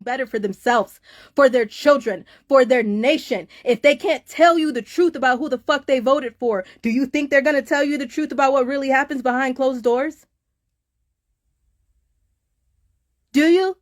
better for themselves, for their children, for their nation. If they can't tell you the truth about who the fuck they voted for, do you think they're going to tell you the truth about what really happens behind closed doors? Do you?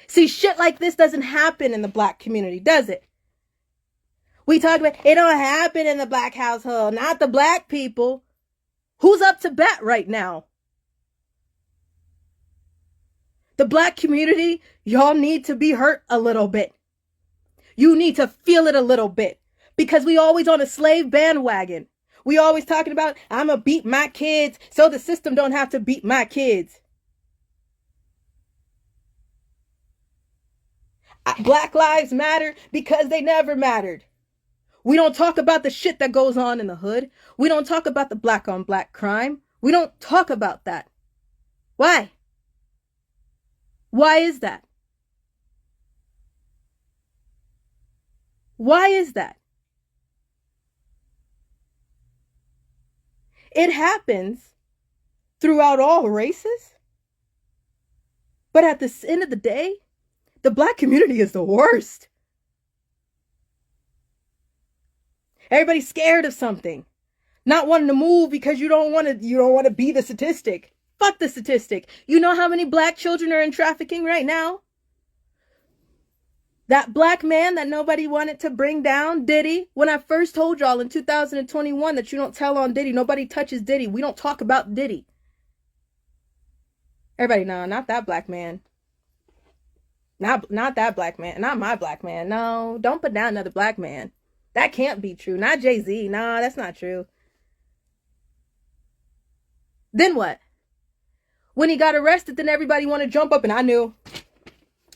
See, shit like this doesn't happen in the black community, does it? We talk about it don't happen in the black household, not the black people. Who's up to bat right now? The black community, y'all need to be hurt a little bit. You need to feel it a little bit. Because we always on a slave bandwagon. We always talking about, I'm going to beat my kids so the system don't have to beat my kids. Black lives matter because they never mattered. We don't talk about the shit that goes on in the hood. We don't talk about the black on black crime. We don't talk about that. Why? Why is that? Why is that? It happens throughout all races. But at the end of the day, the black community is the worst. Everybody's scared of something. Not wanting to move because you don't want to be the statistic. Fuck the statistic. You know how many black children are in trafficking right now? That black man that nobody wanted to bring down, Diddy, when I first told y'all in 2021 that you don't tell on Diddy, nobody touches Diddy. We don't talk about Diddy. Everybody, no, not that black man. Not that black man. Not my black man. No, don't put down another black man. That can't be true. Not Jay-Z. No, that's not true. Then what? When he got arrested, then everybody wanted to jump up, and I knew.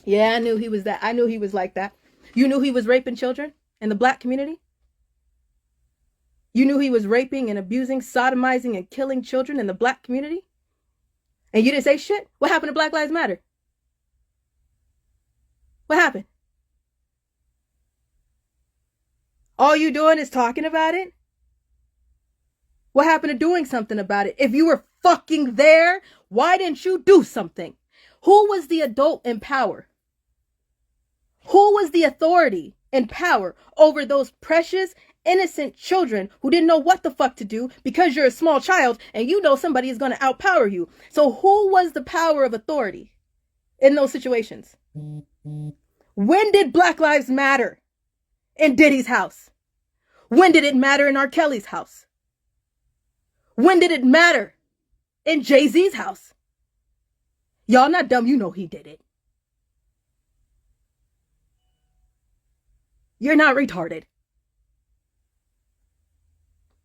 Yeah, I knew he was that. I knew he was like that. You knew he was raping children in the black community? You knew he was raping and abusing, sodomizing, and killing children in the black community? And you didn't say shit? What happened to Black Lives Matter? What happened? All you doing is talking about it? What happened to doing something about it? If you were fucking there, why didn't you do something? Who was the adult in power? Who was the authority in power over those precious, innocent children who didn't know what the fuck to do because you're a small child and you know somebody is going to outpower you? So who was the power of authority in those situations? When did Black Lives Matter in Diddy's house? When did it matter in R. Kelly's house? When did it matter in Jay-Z's house? Y'all not dumb, you know he did it. You're not retarded.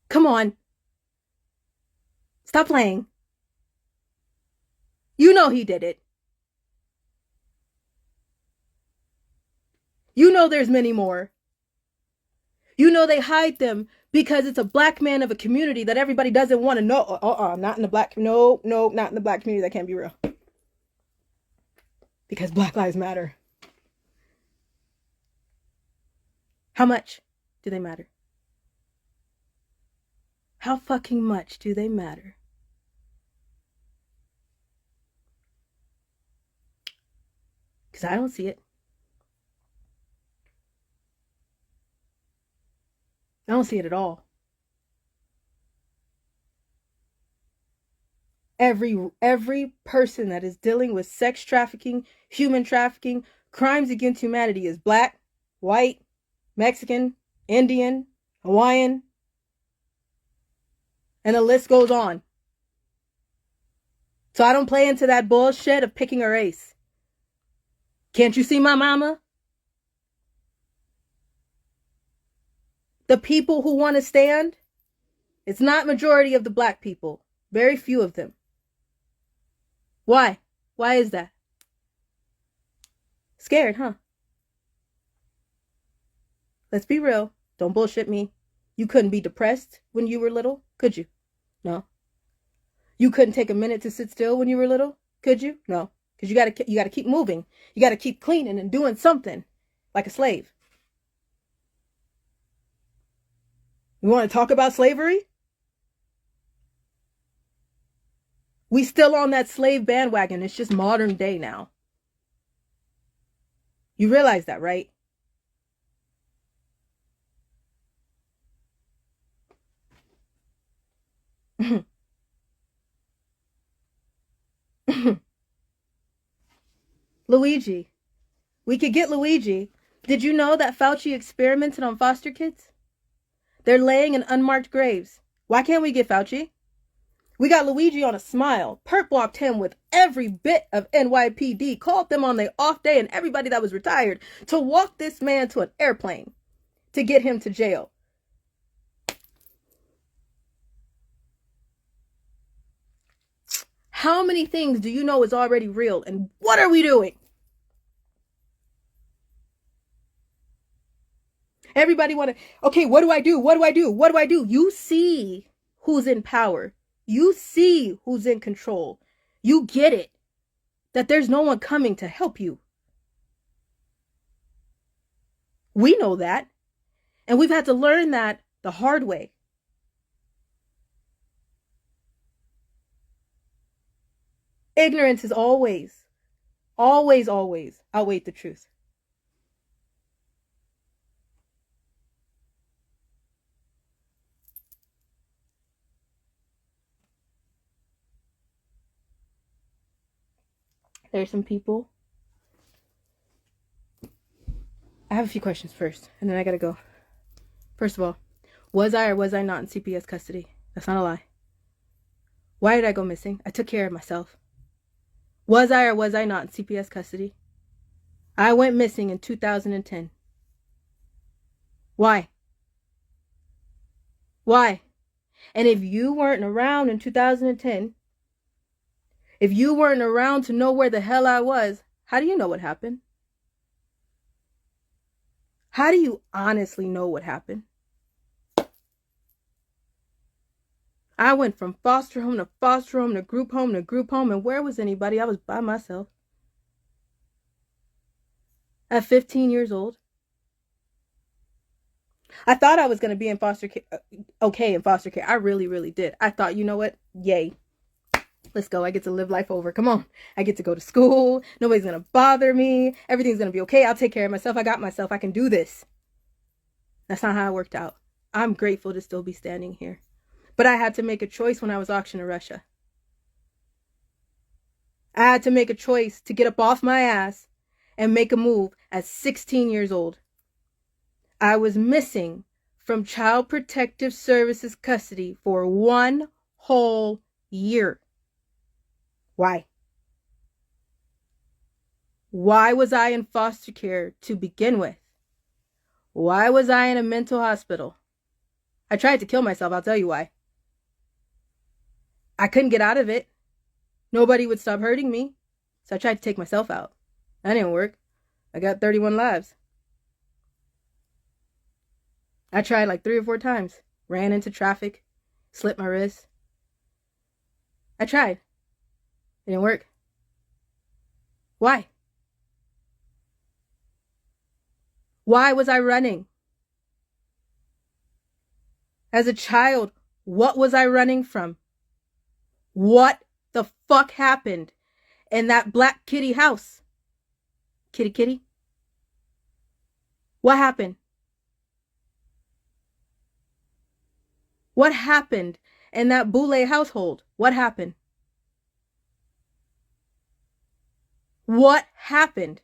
Come on. Stop playing. You know he did it. You know there's many more. You know they hide them because it's a black man of a community that everybody doesn't want to know. Not in the black, no, not in the black community. That can't be real. Because Black Lives Matter. How much do they matter? How fucking much do they matter? Because I don't see it. I don't see it at all. Every person that is dealing with sex trafficking, human trafficking, crimes against humanity is black, white, Mexican, Indian, Hawaiian, and the list goes on. So I don't play into that bullshit of picking a race. Can't you see my mama? The people who want to stand, it's not majority of the black people. Very few of them. Why? Why is that? Scared, huh? Let's be real. Don't bullshit me. You couldn't be depressed when you were little, could you? No. You couldn't take a minute to sit still when you were little, could you? No. Because you gotta keep moving. You gotta keep cleaning and doing something like a slave. You want to talk about slavery? We still on that slave bandwagon. It's just modern day now. You realize that, right? Luigi. We could get Luigi. Did you know that Fauci experimented on foster kids? They're laying in unmarked graves. Why can't we get Fauci? We got Luigi on a smile. Perp walked him with every bit of NYPD, called them on their off day and everybody that was retired to walk this man to an airplane to get him to jail. How many things do you know is already real, and what are we doing? Everybody want to, okay, what do I do? What do I do? What do I do? You see who's in power. You see who's in control. You get it. That there's no one coming to help you. We know that. And we've had to learn that the hard way. Ignorance is always outweighed the truth. There's some people. I have a few questions first, and then I gotta go. First of all, was I or was I not in CPS custody? That's not a lie. Why did I go missing? I took care of myself. Was I or was I not in CPS custody? I went missing in 2010. Why? Why? And if you weren't around in 2010, if you weren't around to know where the hell I was, how do you know what happened? How do you honestly know what happened? I went from foster home to foster home to group home to group home, and where was anybody? I was by myself. At 15 years old. I thought I was going to be in foster care, okay, in foster care. I really, really did. I thought, you know what? Yay. Let's go. I get to live life over. Come on. I get to go to school. Nobody's going to bother me. Everything's going to be okay. I'll take care of myself. I got myself. I can do this. That's not how it worked out. I'm grateful to still be standing here. But I had to make a choice when I was auctioned to Russia. I had to make a choice to get up off my ass and make a move at 16 years old. I was missing from Child Protective Services custody for 1 whole year. Why? Why was I in foster care to begin with? Why was I in a mental hospital? I tried to kill myself, I'll tell you why. I couldn't get out of it. Nobody would stop hurting me. So I tried to take myself out. That didn't work. I got 31 lives. I tried like 3 or 4 times. Ran into traffic. Slipped my wrist. I tried. It didn't work. Why? Why was I running? As a child, what was I running from? What the fuck happened in that black kitty house? Kitty, kitty? What happened? What happened in that Boule household? What happened? What happened?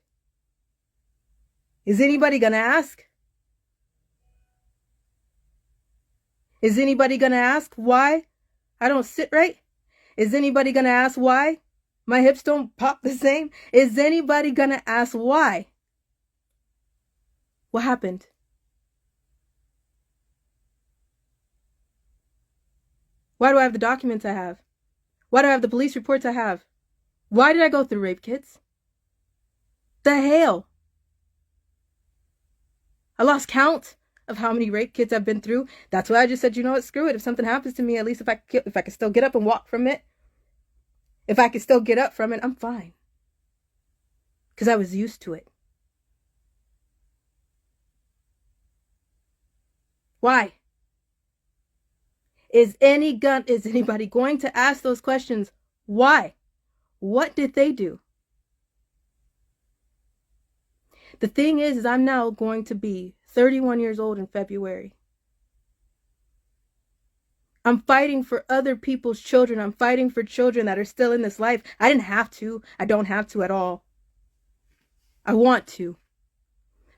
Is anybody gonna ask? Is anybody gonna ask why I don't sit right? Is anybody gonna ask why my hips don't pop the same? Is anybody gonna ask why? What happened? Why do I have the documents I have? Why do I have the police reports I have? Why did I go through rape kits? The hell? I lost count of how many rape kits I've been through. That's why I just said, you know what, screw it. If something happens to me, at least if I can still get up and walk from it, if I can still get up from it, I'm fine. Because I was used to it. Why? Is anybody going to ask those questions? Why? What did they do? The thing is I'm now going to be 31 years old in February. I'm fighting for other people's children. I'm fighting for children that are still in this life. I didn't have to. I don't have to at all. I want to.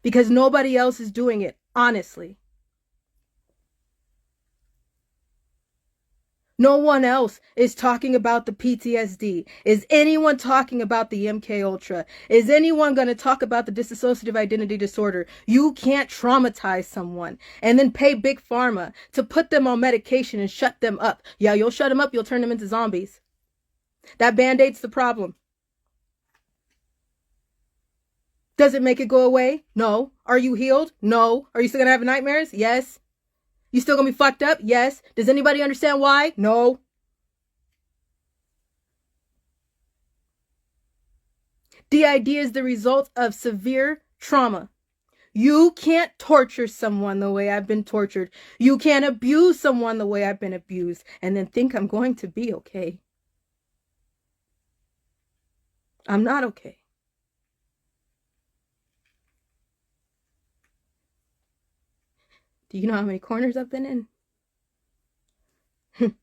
Because nobody else is doing it, honestly. No one else is talking about the PTSD. Is anyone talking about the MK Ultra? Is anyone going to talk about the dissociative identity disorder? You can't traumatize someone and then pay Big Pharma to put them on medication and shut them up. Yeah, you'll shut them up. You'll turn them into zombies. That band-aid's the problem. Does it make it go away? No. Are you healed? No. Are you still going to have nightmares? Yes. You still going to be fucked up? Yes. Does anybody understand why? No. DID is the result of severe trauma. You can't torture someone the way I've been tortured. You can't abuse someone the way I've been abused and then think I'm going to be okay. I'm not okay. Do you know how many corners I've been in?